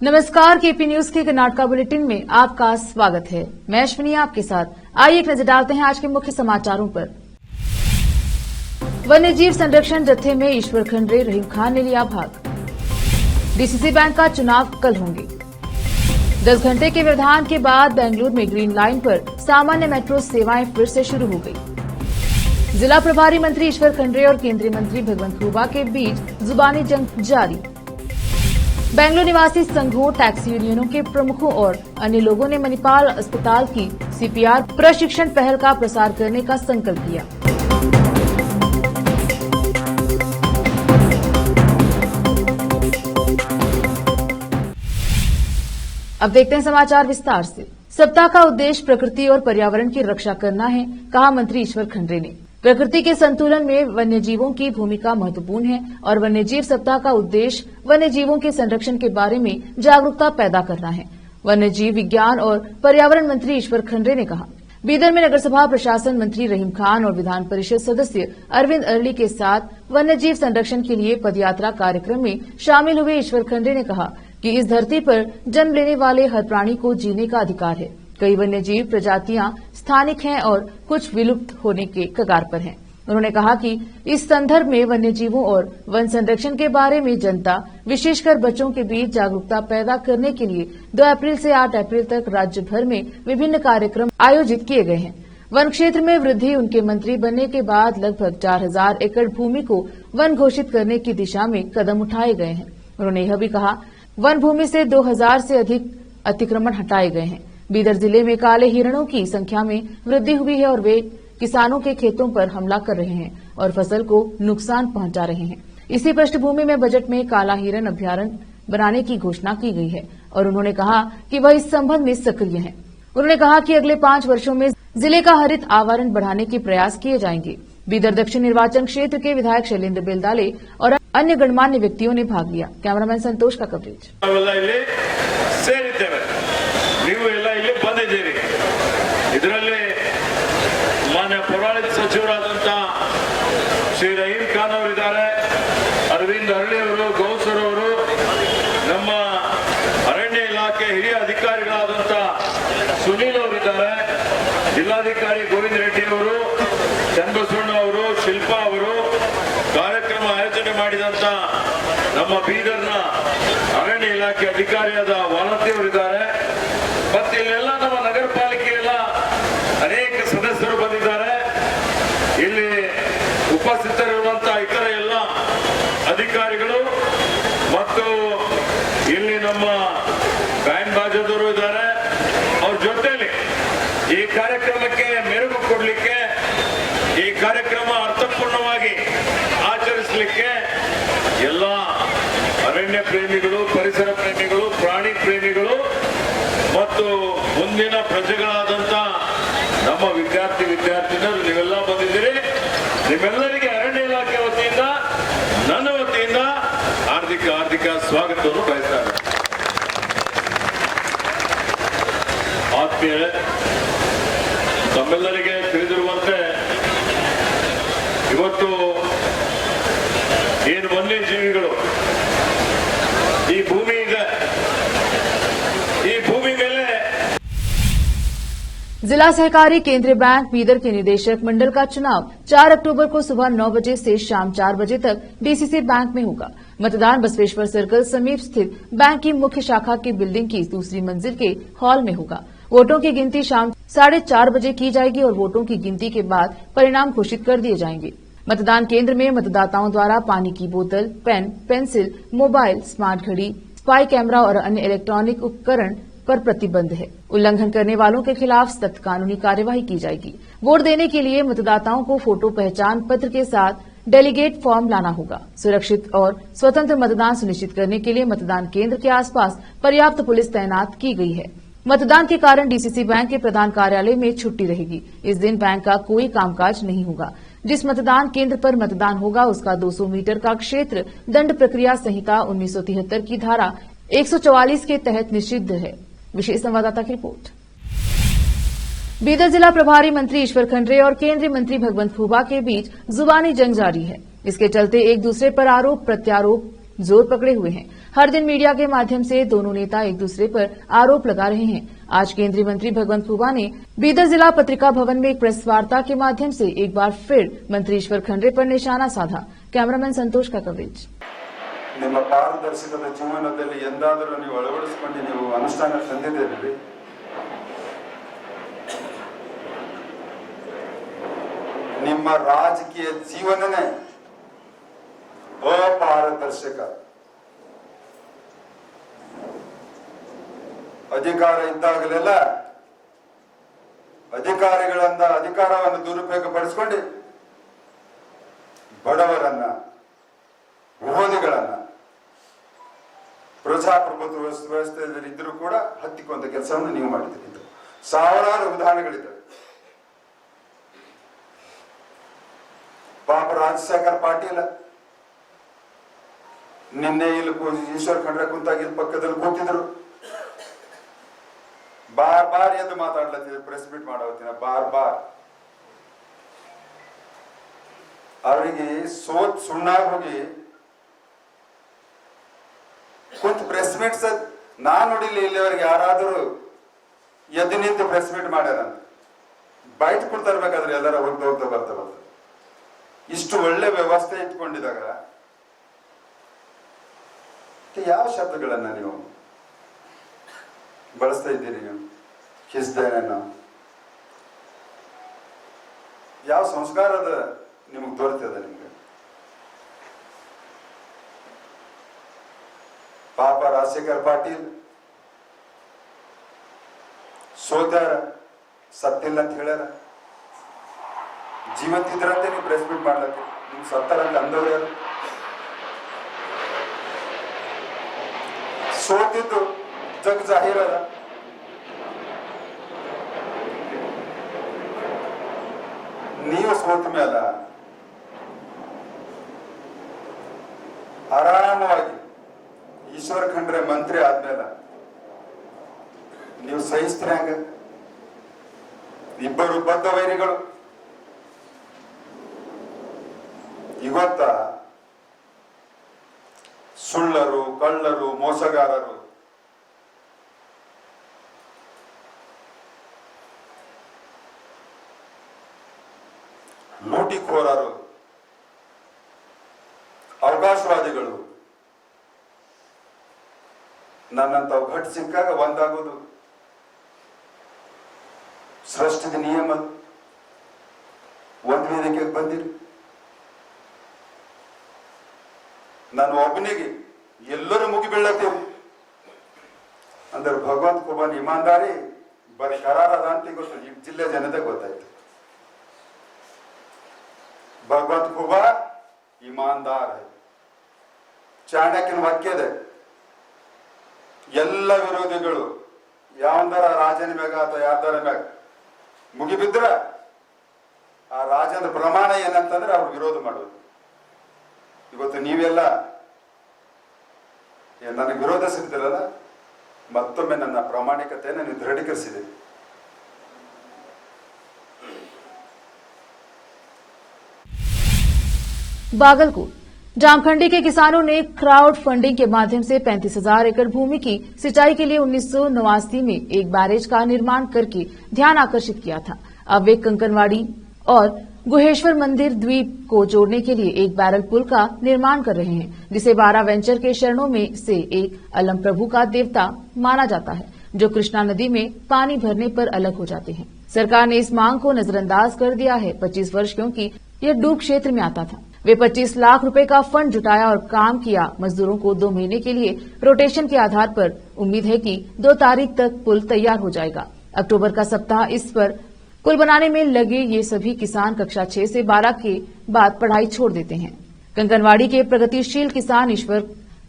नमस्कार, KP news के Karnataka bulletin में आपका स्वागत है। मैं अश्विनी आपके साथ। आइए एक नजर डालते हैं आज के मुख्य समाचारों पर। वन्यजीव संरक्षण जत्थे में ईश्वर खंड्रे, रहीम खान ने लिया भाग। डीसीसी बैंक का चुनाव कल होंगे। 10 घंटे के व्यवधान के बाद बेंगलुरु में ग्रीन लाइन पर सामान्य मेट्रो सेवाएं फिर से शुरू हो गई। जिला प्रभारी मंत्री ईश्वर खंड्रे और केंद्रीय मंत्री भगवंत खुबा के बीच जुबानी जंग जारी। बेंगलुरु निवासी संघों, टैक्सी यूनियनों के प्रमुखों और अन्य लोगों ने मणिपाल अस्पताल की सीपीआर प्रशिक्षण पहल का प्रसार करने का संकल्प किया। अब देखते हैं समाचार विस्तार से। सप्ताह का उद्देश्य प्रकृति और पर्यावरण की रक्षा करना है, कहा मंत्री ईश्वर खंड्रे ने। प्रकृति के संतुलन में वन्यजीवों की भूमिका महत्वपूर्ण है और वन्यजीव सप्ताह का उद्देश्य वन्यजीवों के संरक्षण के बारे में जागरूकता पैदा करना है। वन्यजीव विज्ञान और पर्यावरण मंत्री ईश्वर खंड्रे ने कहा। बीदर में नगरसभा प्रशासन मंत्री रहीम खान और विधान परिषद सदस्य अरविंद अरली के साथ वन्यजीव संरक्षण के लिए पदयात्रा कार्यक्रम में शामिल हुए ईश्वर खंड्रे ने कहा कि इस धरती पर जन्म लेने वाले हर प्राणी को जीने का अधिकार है। कई वन्यजीव प्रजातियां स्थानिक हैं और कुछ विलुप्त होने के कगार पर हैं। उन्होंने कहा कि इस संदर्भ में वन्यजीवों और वन संरक्षण के बारे में जनता, विशेषकर बच्चों के बीच जागरूकता पैदा करने के लिए 2 अप्रैल से 8 अप्रैल तक राज्य भर में विभिन्न कार्यक्रम आयोजित किए गए हैं। वन क्षेत्र में वृद्धि उनके मंत्री बनने के बाद लगभग 4000 एकड़ भूमि को वन घोषित करने की दिशा में कदम उठाए गए हैं। उन्होंने यह भी कहा, वन भूमि से 2000 से अधिक अतिक्रमण हटाए गए हैं। बीदर जिले में काले हिरणों की संख्या में वृद्धि हुई है और वे किसानों के खेतों पर हमला कर रहे हैं और फसल को नुकसान पहुंचा रहे हैं। इसी पृष्ठभूमि में बजट में काला हिरण अभयारण्य बनाने की घोषणा की गई है और उन्होंने कहा कि वह इस संबंध में सक्रिय हैं। उन्होंने कहा कि अगले 5 वर्षों में जिले का हरित आवरण बढ़ाने के प्रयास किए जाएंगे। बीदर दक्षिण निर्वाचन क्षेत्र के विधायक शैलेंद्र बेलदाले और अन्य गणमान्य व्यक्तियों ने भाग लिया। कैमरामैन संतोष का कवरेज। ನೀವು ಎಲ್ಲ ಇಲ್ಲಿ ಬಂದಿದ್ದೀರಿ। ಇದರಲ್ಲಿ ಮಾನ್ಯ ಪೌರಾಣಿಕ ಸಚಿವರಾದಂತ ಶ್ರೀ ರಹೀಂ ಖಾನ್ ಅವರಿದ್ದಾರೆ, ಅರವಿಂದ್ ಅರಳಿ ಅವರು, ಗೌಸರ್ ಅವರು, ನಮ್ಮ ಅರಣ್ಯ ಇಲಾಖೆ ಹಿರಿಯ ಅಧಿಕಾರಿಗಳಾದಂತ ಸುನೀಲ್ ಅವರಿದ್ದಾರೆ, ಜಿಲ್ಲಾಧಿಕಾರಿ ಗೋವಿಂದ ರೆಡ್ಡಿ ಅವರು, ಚನ್ನಬಸವಣ್ಣ ಅವರು, ಶಿಲ್ಪಾ ಅವರು, ಕಾರ್ಯಕ್ರಮ ಆಯೋಜನೆ ಮಾಡಿದಂತ ನಮ್ಮ ಬೀದರ್ನ ಅರಣ್ಯ ಇಲಾಖೆ ಅಧಿಕಾರಿಯಾದ ವಾಲಂತಿ ಅವರಿದ್ದಾರೆ ಮತ್ತೆ ಇಲ್ಲೆಲ್ಲ ನಮ್ಮ ನಗರ ಪಾಲಿಕೆಯ ಅನೇಕ ಸದಸ್ಯರು ಬಂದಿದ್ದಾರೆ। ಇಲ್ಲಿ ಉಪಸ್ಥಿತರಿರುವಂತಹ ಇತರ ಎಲ್ಲ ಅಧಿಕಾರಿಗಳು ಮತ್ತು ಇಲ್ಲಿ ನಮ್ಮ ಬ್ಯಾಂಡ್ ಬಾಜಾದವರು ಇದ್ದಾರೆ। ಅವ್ರ ಜೊತೆಲಿ ಈ ಕಾರ್ಯಕ್ರಮಕ್ಕೆ ಮೆರುಗು ಕೊಡಲಿಕ್ಕೆ, ಈ ಕಾರ್ಯಕ್ರಮ ಅರ್ಥಪೂರ್ಣವಾಗಿ ಆಚರಿಸಲಿಕ್ಕೆ ಎಲ್ಲ ಅರಣ್ಯ ಪ್ರೇಮಿಗಳು, ಪರಿಸರ ಪ್ರೇಮಿಗಳು, ಪ್ರಾಣಿ ಪ್ರೇಮಿಗಳು ಮತ್ತು ಮುಂದಿನ ಪ್ರಜೆಗಳಾದಂತ ನಮ್ಮ ವಿದ್ಯಾರ್ಥಿನಿಯರು ನೀವೆಲ್ಲ ಬಂದಿದ್ದೀರಿ। ನಿಮ್ಮೆಲ್ಲರಿಗೆ ಅರಣ್ಯ ಇಲಾಖೆ ವತಿಯಿಂದ, ನನ್ನ ವತಿಯಿಂದ ಹಾರ್ದಿಕ ಸ್ವಾಗತವನ್ನು ಬಯಸ್ತಾರೆ। ಆತ್ಮೀಯರೇ, ತಮ್ಮೆಲ್ಲರಿಗೆ ತಿಳಿದಿರುವಂತೆ ಇವತ್ತು ಏನು ವನ್ಯಜೀವಿಗಳು ಈ ಭೂಮಿ ಇದೆ, ಈ ಭೂಮಿ ಮೇಲೆ जिला सहकारी केंद्रीय बैंक बीदर के निदेशक मंडल का चुनाव 4 अक्टूबर को सुबह 9 बजे से शाम 4 बजे तक डीसीसी बैंक में होगा। मतदान बसवेश्वर सर्कल समीप स्थित बैंक की मुख्य शाखा की बिल्डिंग की दूसरी मंजिल के हॉल में होगा। वोटों की गिनती शाम 4:30 बजे की जाएगी और वोटों की गिनती के बाद परिणाम घोषित कर दिए जाएंगे। मतदान केंद्र में मतदाताओं द्वारा पानी की बोतल, पेन, पेंसिल, मोबाइल, स्मार्ट घड़ी, स्पाई कैमरा और अन्य इलेक्ट्रॉनिक उपकरण पर प्रतिबंध है। उल्लंघन करने वालों के खिलाफ सख्त कानूनी कार्यवाही की जाएगी। वोट देने के लिए मतदाताओं को फोटो पहचान पत्र के साथ डेलीगेट फॉर्म लाना होगा। सुरक्षित और स्वतंत्र मतदान सुनिश्चित करने के लिए मतदान केंद्र के आसपास पर्याप्त पुलिस तैनात की गई है। मतदान के कारण डीसीसी बैंक के प्रधान कार्यालय में छुट्टी रहेगी। इस दिन बैंक का कोई कामकाज नहीं होगा। जिस मतदान केंद्र पर मतदान होगा उसका 200 मीटर का क्षेत्र दंड प्रक्रिया संहिता 1973 की धारा 144 के तहत निषिद्ध है। विशेष संवाददाता की रिपोर्ट। बीदर जिला प्रभारी मंत्री ईश्वर खंड्रे और केंद्रीय मंत्री भगवंत खुबा के बीच जुबानी जंग जारी है। इसके चलते एक दूसरे पर आरोप प्रत्यारोप जोर पकड़े हुए हैं। हर दिन मीडिया के माध्यम से दोनों नेता एक दूसरे पर आरोप लगा रहे हैं। आज केंद्रीय मंत्री भगवंत खुबा ने बीदर जिला पत्रिका भवन में एक प्रेस वार्ता के माध्यम से एक बार फिर मंत्री ईश्वर खंड्रे पर निशाना साधा। कैमरामैन संतोष का कवरेज। ನಿಮ್ಮ ಪಾರದರ್ಶಕದ ಜೀವನದಲ್ಲಿ ಎಂದಾದರೂ ನೀವು ಅಳವಡಿಸಿಕೊಂಡು ನೀವು ಅನುಷ್ಠಾನ ತಂದಿದ್ದೀರಿ? ನಿಮ್ಮ ರಾಜಕೀಯ ಜೀವನನೇ ಅಪಾರದರ್ಶಕ. ಅಧಿಕಾರ ಇದ್ದಾಗಲೆಲ್ಲ ಅಧಿಕಾರವನ್ನು ದುರುಪಯೋಗಪಡಿಸಿಕೊಂಡು ಬಡವರನ್ನ, ವಿರೋಧಿಗಳನ್ನ, ಪ್ರಜಾಪ್ರಭುತ್ವ ವ್ಯವಸ್ಥೆಯಲ್ಲಿ ಇದ್ರೂ ಕೂಡ ಹತ್ತಿಕೊಂಡ ಕೆಲಸವನ್ನು ನೀವು ಮಾಡಿದ್ದೀರಿ. ಸಾವಿರಾರು ಉದಾಹರಣೆಗಳಿದ್ದಾವೆ. ಪಾಪ ರಾಜಶೇಖರ್ ಪಾಟೀಲ್ ನಿನ್ನೆ ಇಲ್ಲಿ ಈಶ್ವರ್ ಖಂಡ್ರೆ ಕುಂತಾಗ ಇಲ್ಲಿ ಪಕ್ಕದಲ್ಲಿ ಕೂತಿದ್ರು. ಬಾರ್ ಎಂದು ಮಾತಾಡ್ಲತ್ತಿದ್ರು. ಪ್ರೆಸ್ ಮೀಟ್ ಮಾಡೋತ್ತಿನ ಬಾರ್ ಅವರಿಗೆ ಸುಣ್ಣಾಗಿ ಹೋಗಿ ಕುಂತ ಪ್ರೆಸ್ ಮೀಟ್ ನಾನ್ ನೋಡಿಲ್ಲ ಇಲ್ಲಿವರೆಗೆ ಯಾರಾದರೂ ಎದ್ದು ನಿಂತು ಪ್ರೆಸ್ ಮೀಟ್ ಮಾಡ್ಯಾರಂತ. ಬೈಟ್ ಕೊಡ್ತಾ ಇರ್ಬೇಕಾದ್ರೆ ಎಲ್ಲರ ಹೋಗ್ತಾ ಬರ್ತಾ ಇಷ್ಟು ಒಳ್ಳೆ ವ್ಯವಸ್ಥೆ ಇಟ್ಕೊಂಡಿದಾಗ ಯಾವ ಶಬ್ದಗಳನ್ನ ನೀವು ಬಳಸ್ತಾ ಇದ್ದೀರಿ? ನೀವು ಕಿಸ್ದೇನ ಯಾವ ಸಂಸ್ಕಾರದ ನಿಮಗೆ ದೊರೆತದ? ನಿಮ್ಗೆ ಪಾಪ ರಾಜಶೇಖರ್ ಪಾಟೀಲ್ ಸೋತ್ಯಾರ, ಸತ್ತಿಲ್ಲ ಅಂತ ಹೇಳ್ಯಾರ. ಜೀವಂತಿದ್ರಂತೆ ನೀವು ಪ್ರೆಸ್ ಮೀಟ್ ಮಾಡ್ಲಕ್ಕೆ, ನಿಮ್ಗೆ ಸತ್ತಾರಂತ ಅಂದವ್ರು ಯಾರು? ಸೋತಿದ್ದು ಜಗ್ ಜಾಹೀರದ. ನೀವು ಸೋತ ಮೇಲ ಆರಾಮವಾಗಿ ಈಶ್ವರ್ ಖಂಡ್ರೆ ಮಂತ್ರಿ ಆದ್ಮೇಲೆ ನೀವು ಸಹಿಸ್ತೀರಿ ಹಂಗ? ಇಬ್ಬರು ಬದ್ಧ ವೈರಿಗಳು ಇವತ್ತ ಸುಳ್ಳರು, ಕಳ್ಳರು, ಮೋಸಗಾರರು, ಲೂಟಿಕೋರರು, ಅವಕಾಶವಾದಿಗಳು ನನ್ನಂತ ಘಟ್ ಸಿಕ್ಕಾಗ ಒಂದಾಗೋದು ಸೃಷ್ಟಿದ ನಿಯಮ. ಒಂದ್ ವೇದಿಕೆಗೆ ಬಂದಿರಿ, ನಾನು ಒಬ್ಬನಿಗೆ ಎಲ್ಲರೂ ಮುಗಿ ಬೀಳತ್ತೇವೆ ಅಂದ್ರೆ ಭಗವಂತ ಖುಬಾನ್ ಇಮಾನ್ದಾರಿ ಬರೀ ಕರಾರದ ಅಂತ ಗೊತ್ತು. ಈ ಜಿಲ್ಲೆ ಜನತೆ ಗೊತ್ತಾಯ್ತು. ಭಗವಂತ ಖುಬಾ ಇಮಾನ್ದಾರ್, ಚಾಣಕ್ಯನ ವಾಕ್ಯದೆ. ಎಲ್ಲ ವಿರೋಧಿಗಳು ಯಾವಂದರ ರಾಜನ ಮ್ಯಾಗ ಅಥವಾ ಯಾರ್ದಾರ ಮ್ಯಾಗ ಮುಗಿಬಿದ್ರ ಆ ರಾಜನ ಪ್ರಮಾಣ ಏನಂತಂದ್ರೆ ಅವ್ರು ವಿರೋಧ ಮಾಡೋದು. ಇವತ್ತು ನೀವೆಲ್ಲ ನನಗೆ ವಿರೋಧಿಸಿದ್ರಲ್ಲ, ಮತ್ತೊಮ್ಮೆ ನನ್ನ ಪ್ರಾಮಾಣಿಕತೆಯನ್ನು ನೀವು ದೃಢೀಕರಿಸಿದೆ. बागलकोट जामखंडी के किसानों ने क्राउड फंडिंग के माध्यम से 35,000 एकड़ भूमि की सिंचाई के लिए 1989 में एक बैरेज का निर्माण करके ध्यान आकर्षित किया था। अब वे कंकनवाड़ी और गुहेश्वर मंदिर द्वीप को जोड़ने के लिए एक बैरल पुल का निर्माण कर रहे हैं, जिसे 12 वेंचर के शरणों में से एक अलम प्रभु का देवता माना जाता है, जो कृष्णा नदी में पानी भरने पर अलग हो जाते हैं। सरकार ने इस मांग को नजरअंदाज कर दिया है। 25 वर्ष क्योंकि यह डूब क्षेत्र में आता था। वे 25 लाख रुपए का फंड जुटाया और काम किया। मजदूरों को 2 महीने के लिए रोटेशन के आधार पर उम्मीद है कि 2 तारीख तक पुल तैयार हो जाएगा। अक्टूबर का सप्ताह इस पर पुल बनाने में लगे ये सभी किसान कक्षा 6 से 12 के बाद पढ़ाई छोड़ देते हैं। कंकनवाड़ी के प्रगतिशील किसान ईश्वर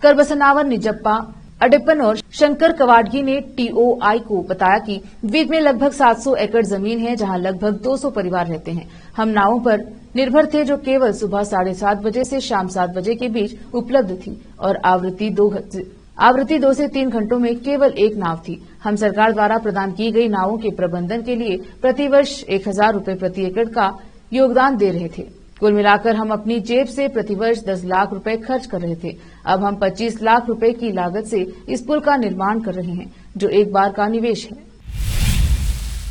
करबसनावर निजप्पा अडेपन और शंकर कवाडगी ने TOI को बताया कि द्वीप में लगभग 700 एकड़ जमीन है, जहां लगभग 200 परिवार रहते हैं। हम नावों पर निर्भर थे, जो केवल सुबह 7:30 बजे से शाम 7 बजे के बीच उपलब्ध थी और आवृत्ति 2 से 3 घंटों में केवल एक नाव थी। हम सरकार द्वारा प्रदान की गई नावों के प्रबंधन के लिए प्रतिवर्ष 1,000 रुपए प्रति एकड़ का योगदान दे रहे थे। कुल मिलाकर हम अपनी जेब से प्रतिवर्ष 10 लाख रुपए खर्च कर रहे थे। अब हम 25 लाख रुपए की लागत से इस पुल का निर्माण कर रहे हैं, जो एक बार का निवेश है।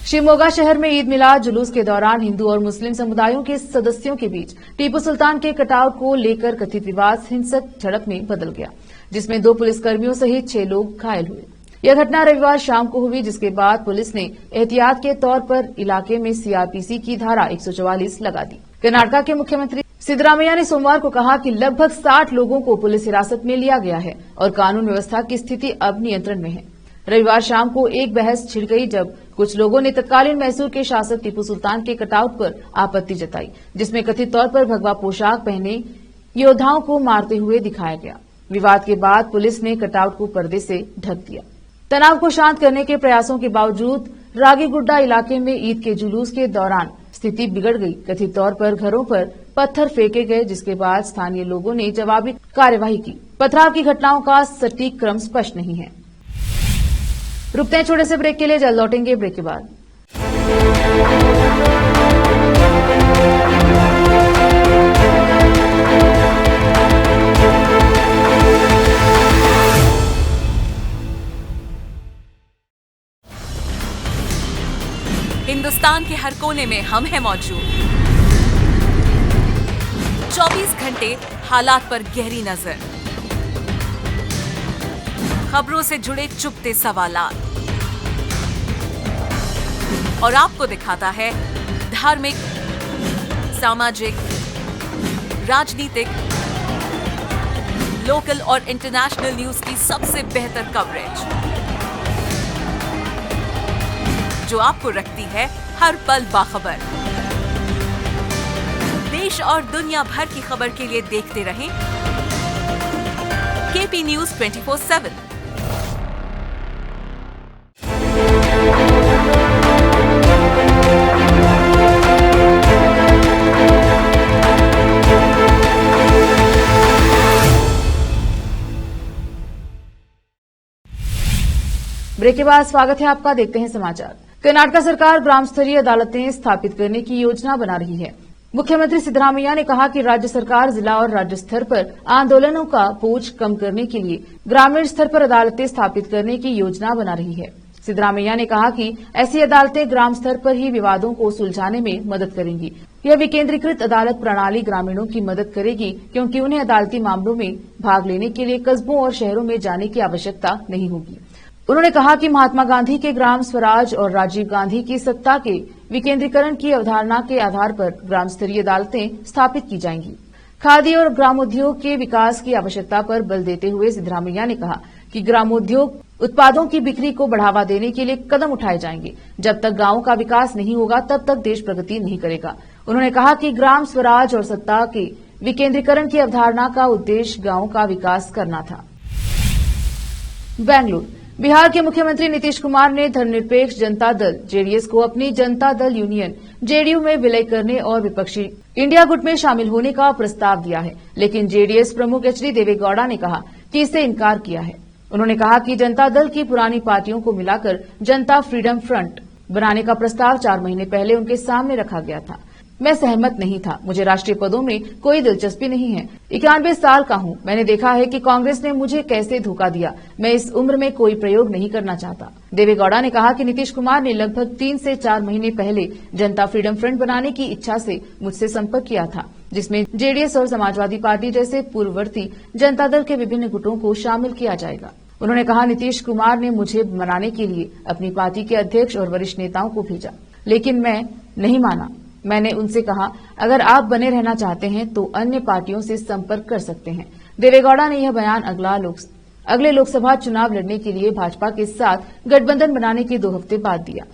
शिवमोगा शहर में ईद मिलाद जुलूस के दौरान हिंदू और मुस्लिम समुदायों के सदस्यों के बीच टीपू सुल्तान के कटआउट को लेकर कथित विवाद हिंसक झड़प में बदल गया, जिसमें 2 पुलिसकर्मियों सहित 6 लोग घायल हुए। यह घटना रविवार शाम को हुई, जिसके बाद पुलिस ने एहतियात के तौर पर इलाके में सीआरपीसी की धारा 144 लगा दी। कर्नाटक के मुख्यमंत्री सिद्धरामैया ने सोमवार को कहा कि लगभग 60 लोगों को पुलिस हिरासत में लिया गया है और कानून व्यवस्था की स्थिति अब नियंत्रण में है। रविवार शाम को एक बहस छिड़ गई जब कुछ लोगों ने तत्कालीन मैसूर के शासक टीपू सुल्तान के कटआउट पर आपत्ति जताई, जिसमें कथित तौर पर भगवा पोशाक पहने योद्धाओं को मारते हुए दिखाया गया। विवाद के बाद पुलिस ने कटआउट को पर्दे से ढक दिया। तनाव को शांत करने के प्रयासों के बावजूद रागीगुड्डा इलाके में ईद के जुलूस के दौरान स्थिति बिगड़ गई। कथित तौर पर घरों पर पत्थर फेंके गए, जिसके बाद स्थानीय लोगों ने जवाबी कार्यवाही की। पथराव की घटनाओं का सटीक क्रम स्पष्ट नहीं है। रुकते हैं छोटे से ब्रेक के लिए, जल्द लौटेंगे ब्रेक के बाद। हिंदुस्तान के हर कोने में हम हैं मौजूद। 24 घंटे हालात पर गहरी नजर, खबरों से जुड़े चुपते सवालात, और आपको दिखाता है धार्मिक, सामाजिक, राजनीतिक, लोकल और इंटरनेशनल न्यूज की सबसे बेहतर कवरेज, जो आपको रखती है हर पल बाखबर। देश और दुनिया भर की खबर के लिए देखते रहें केपी न्यूज 24/7। ब्रेक के बाद स्वागत है आपका। देखते हैं समाचार। कर्नाटक सरकार ग्राम स्तरीय अदालतें स्थापित करने की योजना बना रही है। मुख्यमंत्री सिद्धरामैया ने कहा कि राज्य सरकार जिला और राज्य स्तर पर आंदोलनों का बोझ कम करने के लिए ग्रामीण स्तर पर अदालतें स्थापित करने की योजना बना रही है। सिद्धरामैया ने कहा कि ऐसी अदालतें ग्राम स्तर पर ही विवादों को सुलझाने में मदद करेंगी। यह विकेंद्रीकृत अदालत प्रणाली ग्रामीणों की मदद करेगी, क्योंकि उन्हें अदालती मामलों में भाग लेने के लिए कस्बों और शहरों में जाने की आवश्यकता नहीं होगी। उन्होंने कहा कि महात्मा गांधी के ग्राम स्वराज और राजीव गांधी की सत्ता के विकेंद्रीकरण की अवधारणा के आधार पर ग्राम स्तरीय अदालतें स्थापित की जाएंगी। खादी और ग्रामोद्योग के विकास की आवश्यकता पर बल देते हुए सिद्धरामैया ने कहा कि ग्रामोद्योग उत्पादों की बिक्री को बढ़ावा देने के लिए कदम उठाए जाएंगे। जब तक गांवों का विकास नहीं होगा, तब तक देश प्रगति नहीं करेगा। उन्होंने कहा कि ग्राम स्वराज और सत्ता के विकेंद्रीकरण की अवधारणा का उद्देश्य गांवों का विकास करना था। बेंगलुरु बिहार के मुख्यमंत्री नीतीश कुमार ने धर्मनिरपेक्ष जनता दल जेडीएस को अपनी जनता दल यूनियन जेडीयू में विलय करने और विपक्षी इंडिया गुट में शामिल होने का प्रस्ताव दिया है, लेकिन जेडीएस प्रमुख एचडी देवेगौड़ा ने कहा कि इससे इनकार किया है। उन्होंने कहा कि जनता दल की पुरानी पार्टियों को मिलाकर जनता फ्रीडम फ्रंट बनाने का प्रस्ताव 4 महीने पहले उनके सामने रखा गया था। मैं सहमत नहीं था। मुझे राष्ट्रीय पदों में कोई दिलचस्पी नहीं है। 91 साल का हूं। मैंने देखा है कि कांग्रेस ने मुझे कैसे धोखा दिया। मैं इस उम्र में कोई प्रयोग नहीं करना चाहता। देवेगौड़ा ने कहा कि नीतीश कुमार ने लगभग 3 से 4 महीने पहले जनता फ्रीडम फ्रंट बनाने की इच्छा से मुझसे संपर्क किया था, जिसमें जेडीएस और समाजवादी पार्टी जैसे पूर्ववर्ती जनता दल के विभिन्न गुटों को शामिल किया जाएगा। उन्होंने कहा, नीतीश कुमार ने मुझे मनाने के लिए अपनी पार्टी के अध्यक्ष और वरिष्ठ नेताओं को भेजा, लेकिन मैं नहीं माना। मैंने उनसे कहा, अगर आप बने रहना चाहते हैं तो अन्य पार्टियों से संपर्क कर सकते हैं। देवेगौड़ा ने यह बयान अगले लोकसभा चुनाव लड़ने के लिए भाजपा के साथ गठबंधन बनाने के 2 हफ्ते बाद दिया।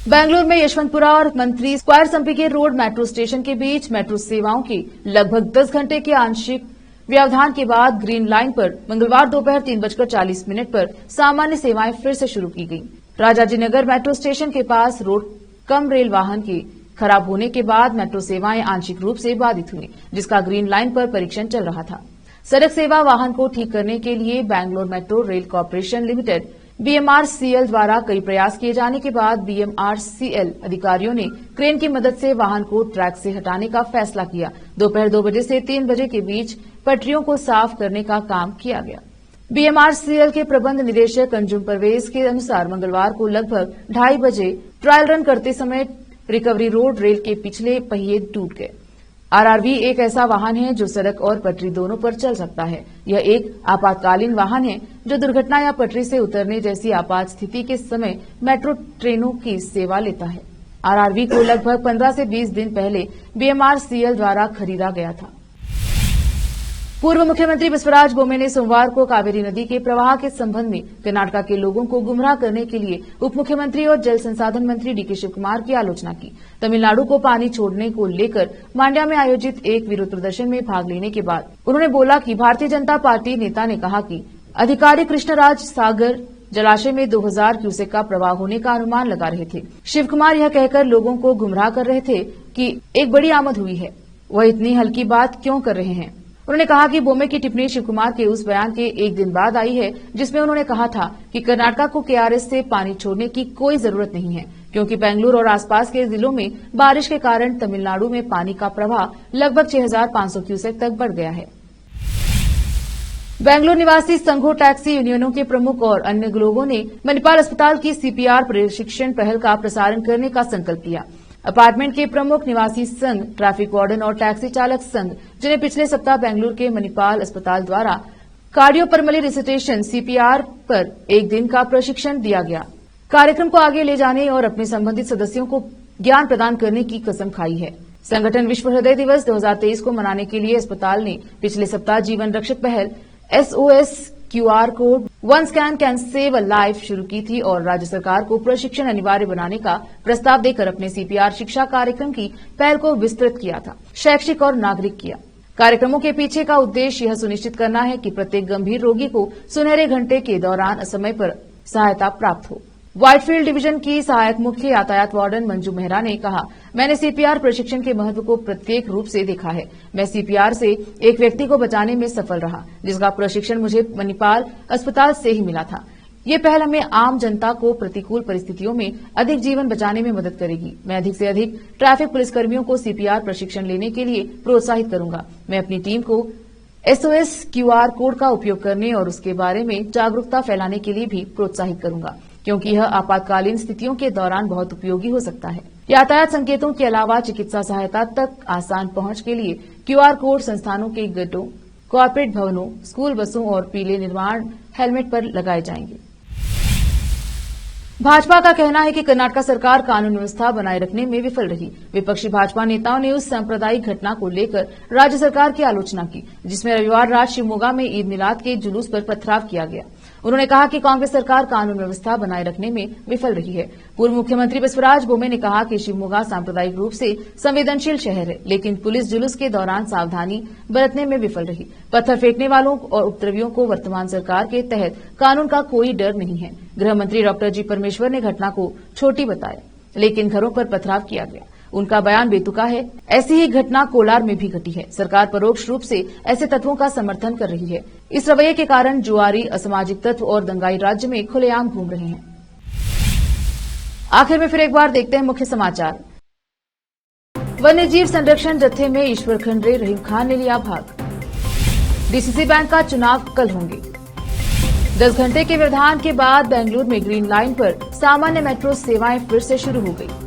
बेंगलुरु में यशवंतपुरा और मंत्री स्क्वायर संपिगे रोड मेट्रो स्टेशन के बीच मेट्रो सेवाओं के लगभग 10 घंटे के आंशिक व्यवधान के बाद ग्रीन लाइन पर मंगलवार दोपहर 3:40 पर सामान्य सेवाएं फिर से शुरू की गईं। राजाजीनगर मेट्रो स्टेशन के पास रोड कम रेल वाहन के खराब होने के बाद मेट्रो सेवाएं आंशिक रूप से बाधित हुई, जिसका ग्रीन लाइन पर परीक्षण चल रहा था। सड़क सेवा वाहन को ठीक करने के लिए Bangalore metro rail corporation limited BMRCL द्वारा कई प्रयास किए जाने के बाद बीएमआरसीएल अधिकारियों ने क्रेन की मदद से वाहन को ट्रैक से हटाने का फैसला किया। दोपहर 2 बजे से 3 बजे के बीच पटरियों को साफ करने का काम किया गया। बीएमआरसीएल के प्रबंध निदेशक अंजुम परवेज के अनुसार मंगलवार को लगभग 2:30 बजे ट्रायल रन करते समय रिकवरी रोड रेल के पिछले पहिए टूट गए। आरआरवी एक ऐसा वाहन है जो सड़क और पटरी दोनों पर चल सकता है। यह एक आपातकालीन वाहन है जो दुर्घटना या पटरी से उतरने जैसी आपात स्थिति के समय मेट्रो ट्रेनों की सेवा लेता है। आरआरवी को लगभग 15 से 20 दिन पहले बीएमआरसीएल द्वारा खरीदा गया था। पूर्व मुख्यमंत्री बसवराज बोम्मे ने सोमवार को कावेरी नदी के प्रवाह के संबंध में कर्नाटक के लोगों को गुमराह करने के लिए उप मुख्यमंत्री और जल संसाधन मंत्री डीके शिवकुमार की आलोचना की। तमिलनाडु को पानी छोड़ने को लेकर मांड्या में आयोजित एक विरोध प्रदर्शन में भाग लेने के बाद उन्होंने बोला कि भारतीय जनता पार्टी नेता ने कहा कि अधिकारी कृष्णराज सागर जलाशय में 2000 क्यूसेक का प्रवाह होने का अनुमान लगा रहे थे। शिवकुमार यह कहकर लोगों को गुमराह कर रहे थे कि एक बड़ी आमद हुई है, वह इतनी हल्की बात क्यों कर रहे हैं। उन्होंने कहा कि बोम्मे की टिप्पणी शिवकुमार के उस बयान के एक दिन बाद आई है जिसमें उन्होंने कहा था कि कर्नाटक को केआरएस से पानी छोड़ने की कोई जरूरत नहीं है, क्योंकि बेंगलुरु और आसपास के जिलों में बारिश के कारण तमिलनाडु में पानी का प्रवाह लगभग 6500 क्यूसेक तक बढ़ गया है। बेंगलुरु निवासी संघों टैक्सी यूनियनों के प्रमुख और अन्य लोगों ने मणिपाल अस्पताल की सीपीआर प्रशिक्षण पहल का प्रसारण करने का संकल्प लिया। अपार्टमेंट के प्रमुख निवासी संघ, ट्रैफिक वार्डन और टैक्सी चालक संघ, जिन्हें पिछले सप्ताह बेंगलुरु के मणिपाल अस्पताल द्वारा कार्डियोपल्मोनरी रिससिटेशन सीपीआर पर एक दिन का प्रशिक्षण दिया गया, कार्यक्रम को आगे ले जाने और अपने संबंधित सदस्यों को ज्ञान प्रदान करने की कसम खाई है। संगठन विश्व हृदय दिवस 2023 को मनाने के लिए अस्पताल ने पिछले सप्ताह जीवन रक्षक पहल SOS QR code 1 scan can save a life शुरू की थी और राज्य सरकार को प्रशिक्षण अनिवार्य बनाने का प्रस्ताव देकर अपने सीपीआर शिक्षा कार्यक्रम की पहल को विस्तृत किया था, शैक्षिक और नागरिक किया। कार्यक्रमों के पीछे का उद्देश्य यह सुनिश्चित करना है कि प्रत्येक गंभीर रोगी को सुनहरे घंटे के दौरान समय पर सहायता प्राप्त हो। व्हाइटफील्ड डिवीजन की सहायक मुख्य यातायात वार्डन मंजू मेहरा ने कहा, मैंने सीपीआर प्रशिक्षण के महत्व को प्रत्येक रूप से देखा है। मैं सीपीआर से एक व्यक्ति को बचाने में सफल रहा, जिसका प्रशिक्षण मुझे मणिपाल अस्पताल से ही मिला था। ये पहल हमें आम जनता को प्रतिकूल परिस्थितियों में अधिक जीवन बचाने में मदद करेगी। मैं अधिक से अधिक ट्रैफिक पुलिसकर्मियों को सीपीआर प्रशिक्षण लेने के लिए प्रोत्साहित करूंगा। मैं अपनी टीम को SOS QR कोड का उपयोग करने और उसके बारे में जागरूकता फैलाने के लिए भी प्रोत्साहित करूंगा, क्योंकि यह आपातकालीन स्थितियों के दौरान बहुत उपयोगी हो सकता है। यातायात संकेतों के अलावा चिकित्सा सहायता तक आसान पहुंच के लिए QR कोड संस्थानों के गेटों, कॉर्पोरेट भवनों, स्कूल बसों और पीले निर्माण हेलमेट पर लगाए जाएंगे। भाजपा का कहना है कि कर्नाटक सरकार कानून व्यवस्था बनाए रखने में विफल रही। विपक्षी भाजपा नेताओं ने उस सांप्रदायिक घटना को लेकर राज्य सरकार की आलोचना की, जिसमें रविवार रात शिवमोगा में ईद मिलाद के जुलूस पर पथराव किया गया। उन्होंने कहा कि कांग्रेस सरकार कानून व्यवस्था बनाए रखने में विफल रही है। पूर्व मुख्यमंत्री बसवराज बोम्मे ने कहा कि शिवमोगा सांप्रदायिक रूप से संवेदनशील शहर है, लेकिन पुलिस जुलूस के दौरान सावधानी बरतने में विफल रही। पत्थर फेंकने वालों और उपद्रवियों को वर्तमान सरकार के तहत कानून का कोई डर नहीं है। गृह मंत्री डॉक्टर जी परमेश्वर ने घटना को छोटी बताया, लेकिन घरों पर पथराव किया गया। उनका बयान बेतुका है। ऐसी ही घटना कोलार में भी घटी है। सरकार परोक्ष रूप से ऐसे तत्वों का समर्थन कर रही है। इस रवैये के कारण जुआरी, असामाजिक तत्व और दंगाई राज्य में खुलेआम घूम रहे हैं। आखिर में फिर एक बार देखते हैं मुख्य समाचार। वन्यजीव संरक्षण जत्थे में ईश्वर खंड्रे, रहीम खान ने लिया भाग। डीसीसी बैंक का चुनाव कल होंगे। 10 घंटे के व्यवधान के बाद बेंगलुरु में ग्रीन लाइन पर सामान्य मेट्रो सेवाएं फिर से शुरू हो गई।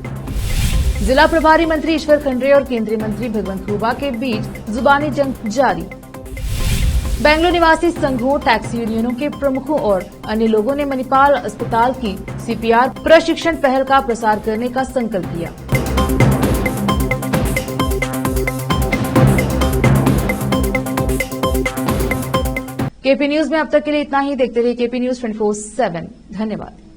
जिला प्रभारी मंत्री ईश्वर खंड्रे और केंद्रीय मंत्री भगवंत खुबा के बीच जुबानी जंग जारी। बेंगलुरु निवासी संघों, टैक्सी यूनियनों के प्रमुखों और अन्य लोगों ने मणिपाल अस्पताल की सीपीआर प्रशिक्षण पहल का प्रसार करने का संकल्प लिया। केपी न्यूज में अब तक के लिए इतना ही। देखते रहिए केपी न्यूज 24/7। धन्यवाद।